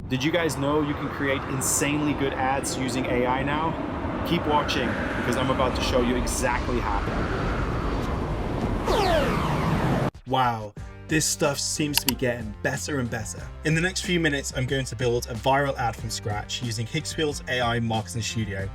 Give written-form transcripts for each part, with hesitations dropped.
Did you guys know you can create insanely good ads using AI now? Keep watching because I'm about to show you exactly how. Wow, this stuff seems to be getting better and better. In the next few minutes, I'm going to build a viral ad from scratch using Higgsfield AI Marketing Studio.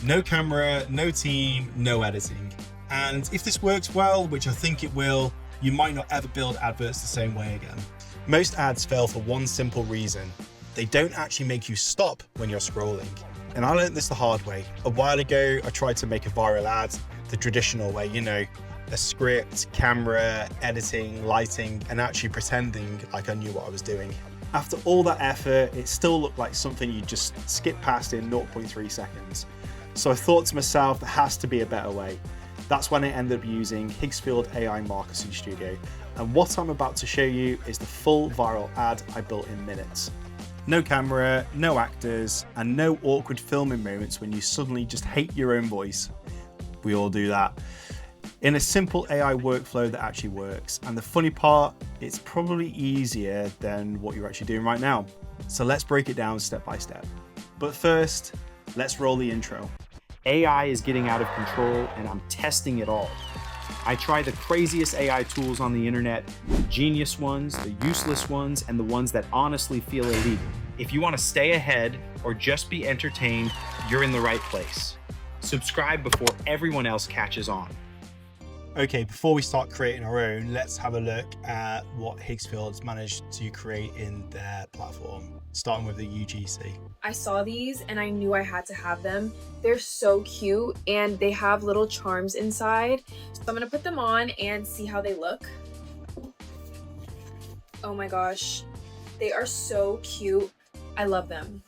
No camera, no team, no editing. And if this works well, which I think it will, you might not ever build adverts the same way again. Most ads fail for one simple reason. They don't actually make you stop when you're scrolling. And I learned this the hard way. A while ago, I tried to make a viral ad the traditional way, a script, camera, editing, lighting, and actually pretending like I knew what I was doing. After all that effort, it still looked like something you just skip past in 0.3 seconds. So I thought to myself, there has to be a better way. That's when I ended up using Higgsfield AI Marketing Studio. And what I'm about to show you is the full viral ad I built in minutes. No camera, no actors, and no awkward filming moments when you suddenly just hate your own voice. We all do that. In a simple AI workflow that actually works. And the funny part, it's probably easier than what you're actually doing right now. So let's break it down step by step. But first, let's roll the intro. AI is getting out of control and I'm testing it all. I try the craziest AI tools on the internet, the genius ones, the useless ones, and the ones that honestly feel illegal. If you want to stay ahead or just be entertained, you're in the right place. Subscribe before everyone else catches on. Okay, before we start creating our own, let's have a look at what Higgsfield's managed to create in their platform, starting with the UGC. I saw these and I knew I had to have them. They're so cute and they have little charms inside. So I'm gonna put them on and see how they look. Oh my gosh, they are so cute. I love them.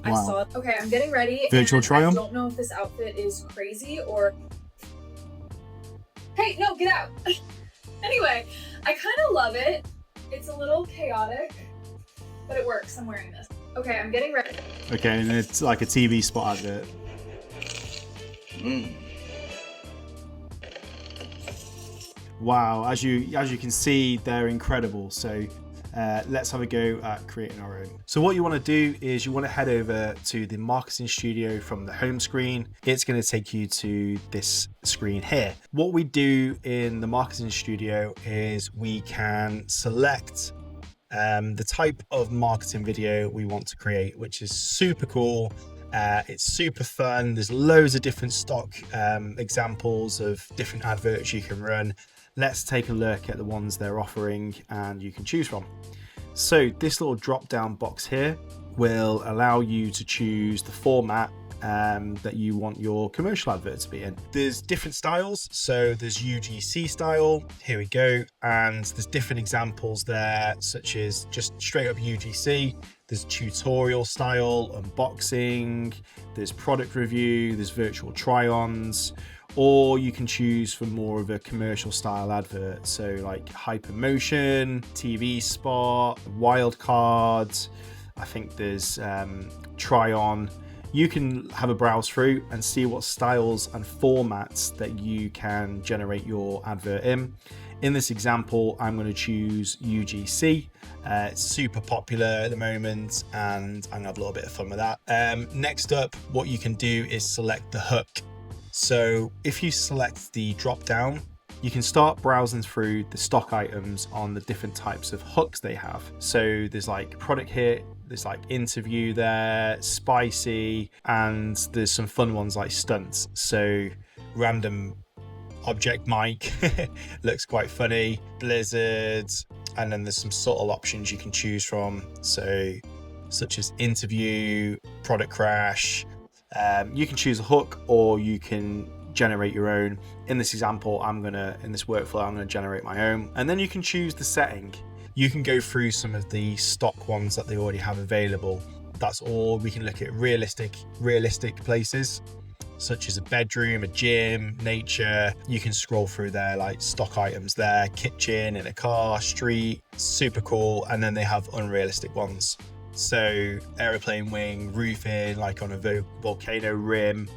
Wow. Okay, I'm getting ready. Virtual try-on? I don't know if this outfit is crazy or... Hey, no, get out. Anyway, I kind of love it. It's a little chaotic, but it works. I'm wearing this. Okay, I'm getting ready. Okay, and it's like a TV spot advert. Wow, as you can see, they're incredible. So let's have a go at creating our own. So what you want to do is you want to head over to the marketing studio from the home screen. It's going to take you to this screen here. What we do in the marketing studio is we can select the type of marketing video we want to create, which is super cool. It's super fun. There's loads of different stock examples of different adverts you can run. Let's take a look at the ones they're offering and you can choose from. So this little drop down box here will allow you to choose the format that you want your commercial advert to be in. There's different styles. So there's UGC style, here we go. And there's different examples there, such as just straight up UGC. There's tutorial style, unboxing, there's product review, there's virtual try-ons, or you can choose for more of a commercial style advert. So like hypermotion, TV spot, wildcards, I think there's try-on. You can have a browse through and see what styles and formats that you can generate your advert in. In this example, I'm going to choose UGC. It's super popular at the moment and I'm going to have a little bit of fun with that. Next up, what you can do is select the hook. So if you select the drop down, you can start browsing through the stock items on the different types of hooks they have. So there's like product hit, there's like interview there, spicy, and there's some fun ones like stunts. So random object mic looks quite funny, blizzard, and then there's some subtle options you can choose from. So such as interview, product crash. You can choose a hook or you can generate your own. In this example, in this workflow, I'm gonna generate my own. And then you can choose the setting. You can go through some of the stock ones that they already have available. That's all. We can look at realistic places, such as a bedroom, a gym, nature. You can scroll through their like stock items there, kitchen, in a car, street, super cool. And then they have unrealistic ones. So aeroplane wing, roofing, like on a volcano rim.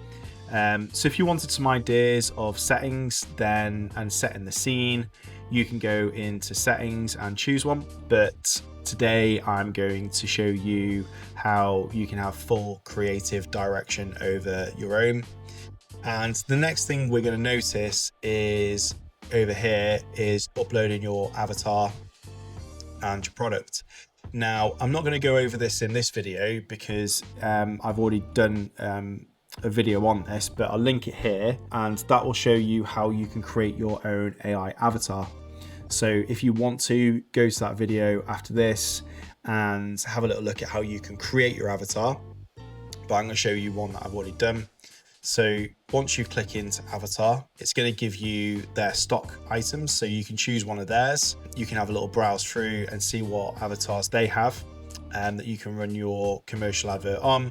So if you wanted some ideas of settings and setting the scene, you can go into settings and choose one. But Today, I'm going to show you how you can have full creative direction over your own. And the next thing we're going to notice is over here is uploading your avatar and your product. Now, I'm not going to go over this in this video because I've already done a video on this, but I'll link it here, and that will show you how you can create your own AI avatar. So if you want to, go to that video after this and have a little look at how you can create your avatar. But I'm going to show you one that I've already done. So once you click into avatar, it's going to give you their stock items. So you can choose one of theirs. You can have a little browse through and see what avatars they have that you can run your commercial advert on.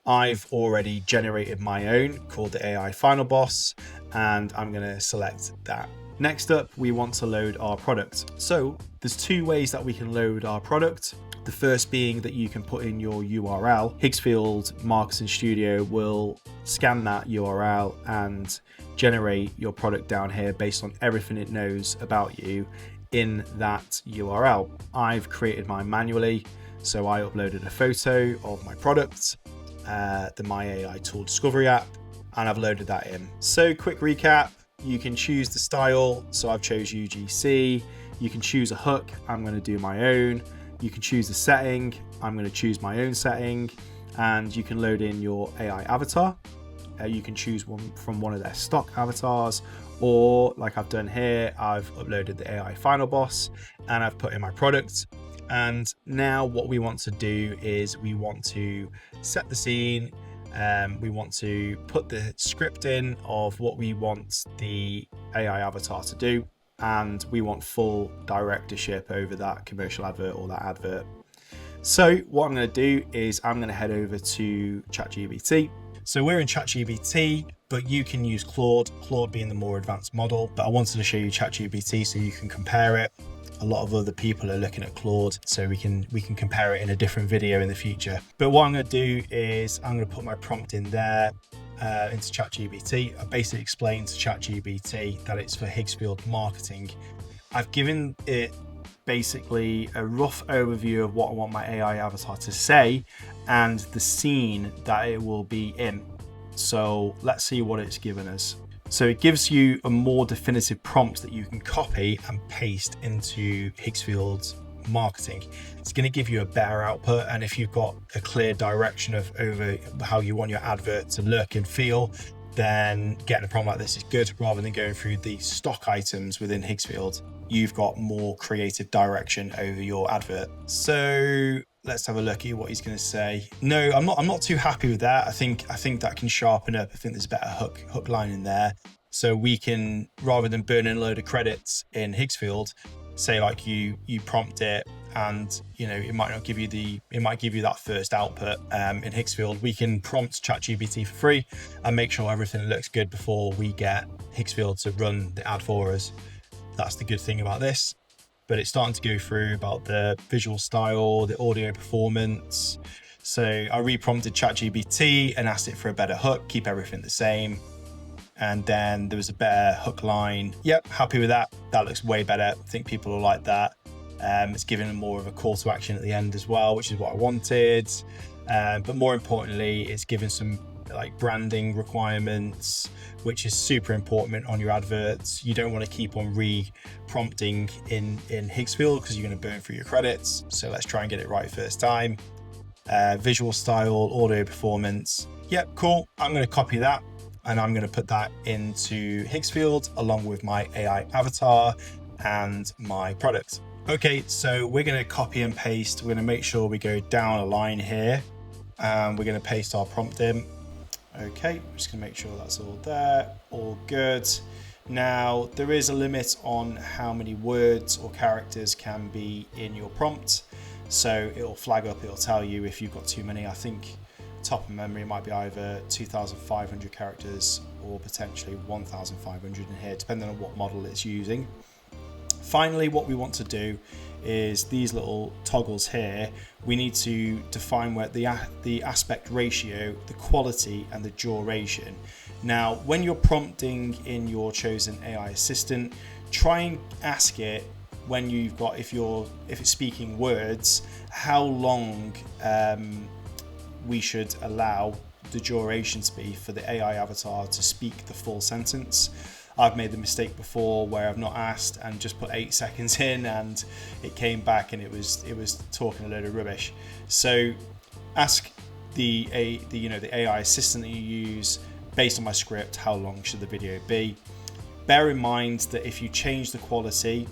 I've already generated my own called the AI Final Boss, and I'm going to select that. Next up, we want to load our product. So there's two ways that we can load our product. The first being that you can put in your URL. Higgsfield Marketing Studio will scan that URL and generate your product down here based on everything it knows about you in that URL. I've created mine manually, so I uploaded a photo of my product, the My AI Tool Discovery app, and I've loaded that in. So quick recap, you can choose the style. So I've chose UGC. You can choose a hook. I'm going to do my own. You can choose the setting. I'm going to choose my own setting, and you can load in your AI avatar. You can choose one from one of their stock avatars, or like I've done here, I've uploaded the AI Final Boss and I've put in my product. And now what we want to do is we want to set the scene. We want to put the script in of what we want the AI avatar to do, and we want full directorship over that commercial advert or that advert. So what I'm going to do is I'm going to head over to ChatGPT. So we're in ChatGPT, but you can use Claude being the more advanced model. But I wanted to show you ChatGPT so you can compare it. A lot of other people are looking at Claude, so we can compare it in a different video in the future. But what I'm going to do is I'm going to put my prompt in there into ChatGPT. I basically explained to ChatGPT that it's for Higgsfield marketing. I've given it basically a rough overview of what I want my AI avatar to say and the scene that it will be in. So let's see what it's given us. So it gives you a more definitive prompt that you can copy and paste into Higgsfield marketing. It's going to give you a better output, and if you've got a clear direction of over how you want your advert to look and feel, then getting a prompt like this is good rather than going through the stock items within Higgsfield. You've got more creative direction over your advert. So let's have a look at what he's going to say. No, I'm not too happy with that. I think that can sharpen up. I think there's a better hook line in there. So we can, rather than burning a load of credits in Higgsfield, say like you prompt it, and it might give you that first output in Higgsfield. We can prompt ChatGPT for free and make sure everything looks good before we get Higgsfield to run the ad for us. That's the good thing about this. But it's starting to go through about the visual style, the audio performance. So I re-prompted ChatGPT and asked it for a better hook, keep everything the same. And then there was a better hook line. Yep, happy with that. That looks way better. I think people will like that. It's given more of a call to action at the end as well, which is what I wanted. But more importantly, it's given some like branding requirements, which is super important on your adverts. You don't want to keep on re-prompting in Higgsfield because you're going to burn through your credits. So let's try and get it right first time. Visual style, audio performance. Yep, cool. I'm going to copy that and I'm going to put that into Higgsfield along with my AI avatar and my product. Okay, so we're going to copy and paste. We're going to make sure we go down a line here and we're going to paste our prompt in. Okay, I'm just going to make sure that's all there, all good. Now, there is a limit on how many words or characters can be in your prompt. So it'll flag up, it'll tell you if you've got too many. I think top of memory, it might be either 2,500 characters or potentially 1,500 in here, depending on what model it's using. Finally, what we want to do is these little toggles here. We need to define where the aspect ratio, the quality and the duration. Now, when you're prompting in your chosen AI assistant, try and ask it when you've got, if it's speaking words, how long we should allow the duration to be for the AI avatar to speak the full sentence. I've made the mistake before where I've not asked and just put 8 seconds in, and it came back and it was talking a load of rubbish. So ask the AI assistant that you use, based on my script, how long should the video be? Bear in mind that if you change the quality,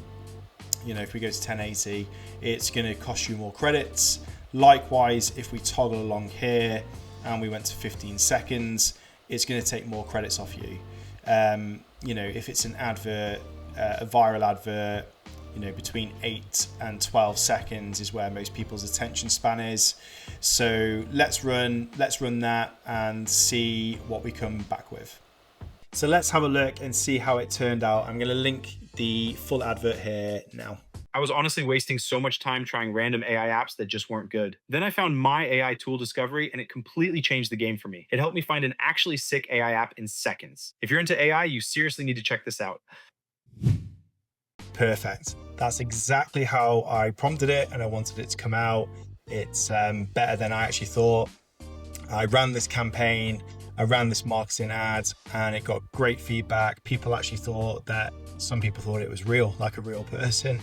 if we go to 1080, it's going to cost you more credits. Likewise, if we toggle along here and we went to 15 seconds, it's going to take more credits off you. If it's an advert, a viral advert, between 8 and 12 seconds is where most people's attention span is. So let's run that and see what we come back with. So let's have a look and see how it turned out. I'm going to link the full advert here now. I was honestly wasting so much time trying random AI apps that just weren't good. Then I found my AI tool discovery, and it completely changed the game for me. It helped me find an actually sick AI app in seconds. If you're into AI, you seriously need to check this out. Perfect. That's exactly how I prompted it and I wanted it to come out. It's better than I actually thought. I ran this campaign, I ran this marketing ad, and it got great feedback. People actually thought that, some people thought it was real, like a real person.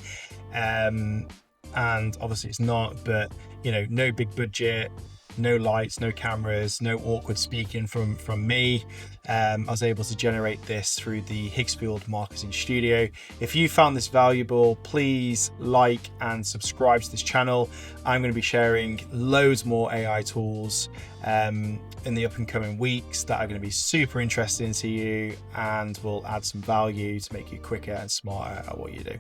And obviously it's not, but no big budget, no lights, no cameras, no awkward speaking from me. I was able to generate this through the Higgsfield Marketing Studio. If you found this valuable, please like and subscribe to this channel. I'm going to be sharing loads more AI tools in the up and coming weeks that are going to be super interesting to you and will add some value to make you quicker and smarter at what you do.